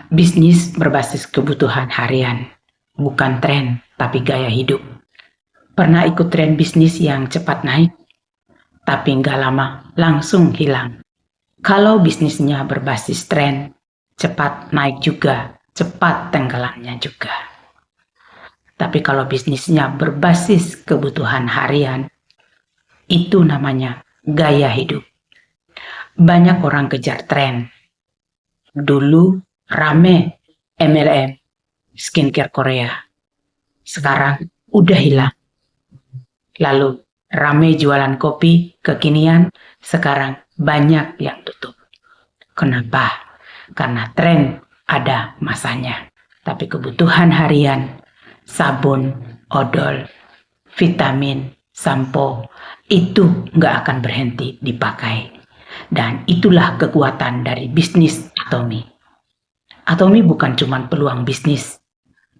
Bisnis berbasis kebutuhan harian, bukan tren, tapi gaya hidup. Pernah ikut tren bisnis yang cepat naik, tapi nggak lama langsung hilang. Kalau bisnisnya berbasis tren, cepat naik juga, cepat tenggelamnya juga. Tapi kalau bisnisnya berbasis kebutuhan harian, itu namanya gaya hidup. Banyak orang kejar tren. Dulu rame MLM, skincare Korea. Sekarang udah hilang. Lalu rame jualan kopi kekinian, sekarang banyak yang tutup. Kenapa? Karena tren ada masanya. Tapi kebutuhan harian, sabun, odol, vitamin, sampo, itu nggak akan berhenti dipakai. Dan itulah kekuatan dari bisnis Atomy. Atomy bukan cuma peluang bisnis,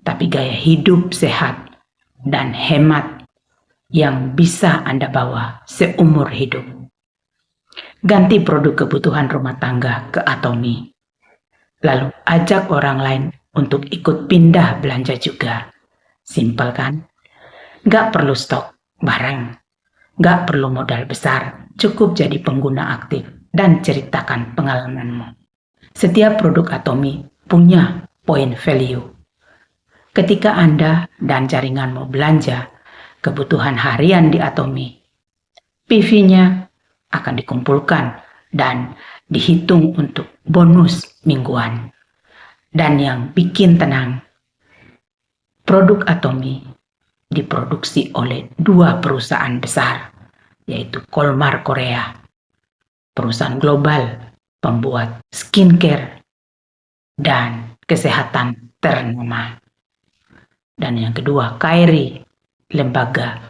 tapi gaya hidup sehat dan hemat yang bisa Anda bawa seumur hidup. Ganti produk kebutuhan rumah tangga ke Atomy. Lalu ajak orang lain untuk ikut pindah belanja juga. Simpel kan? Nggak perlu stok barang. Nggak perlu modal besar. Cukup jadi pengguna aktif dan ceritakan pengalamanmu. Setiap produk Atomy punya point value. Ketika Anda dan jaringanmu belanja kebutuhan harian di Atomy, PV-nya akan dikumpulkan dan dihitung untuk bonus mingguan. Dan yang bikin tenang, produk Atomy diproduksi oleh 2 perusahaan besar, yaitu Kolmar Korea, perusahaan global pembuat skincare dan kesehatan ternama. Dan yang kedua, KAIRI, lembaga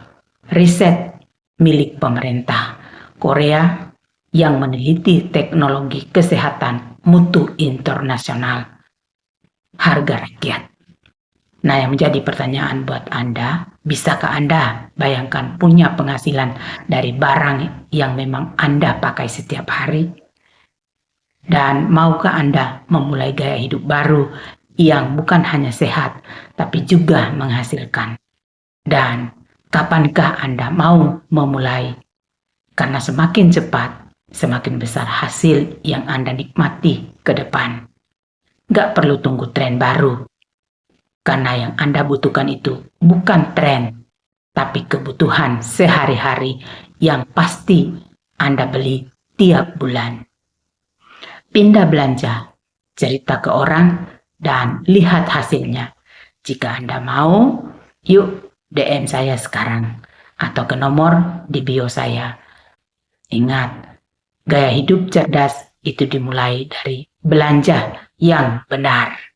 riset milik pemerintah Korea yang meneliti teknologi kesehatan mutu internasional harga rakyat. Nah, yang menjadi pertanyaan buat Anda, bisakah Anda bayangkan punya penghasilan dari barang yang memang Anda pakai setiap hari? Dan maukah Anda memulai gaya hidup baru yang bukan hanya sehat, tapi juga menghasilkan? Dan kapankah Anda mau memulai? Karena semakin cepat, semakin besar hasil yang Anda nikmati ke depan. Gak perlu tunggu tren baru. Karena yang Anda butuhkan itu bukan tren, tapi kebutuhan sehari-hari yang pasti Anda beli tiap bulan. Pindah belanja, cerita ke orang, dan lihat hasilnya. Jika Anda mau, yuk DM saya sekarang atau ke nomor di bio saya. Ingat, gaya hidup cerdas itu dimulai dari belanja yang benar.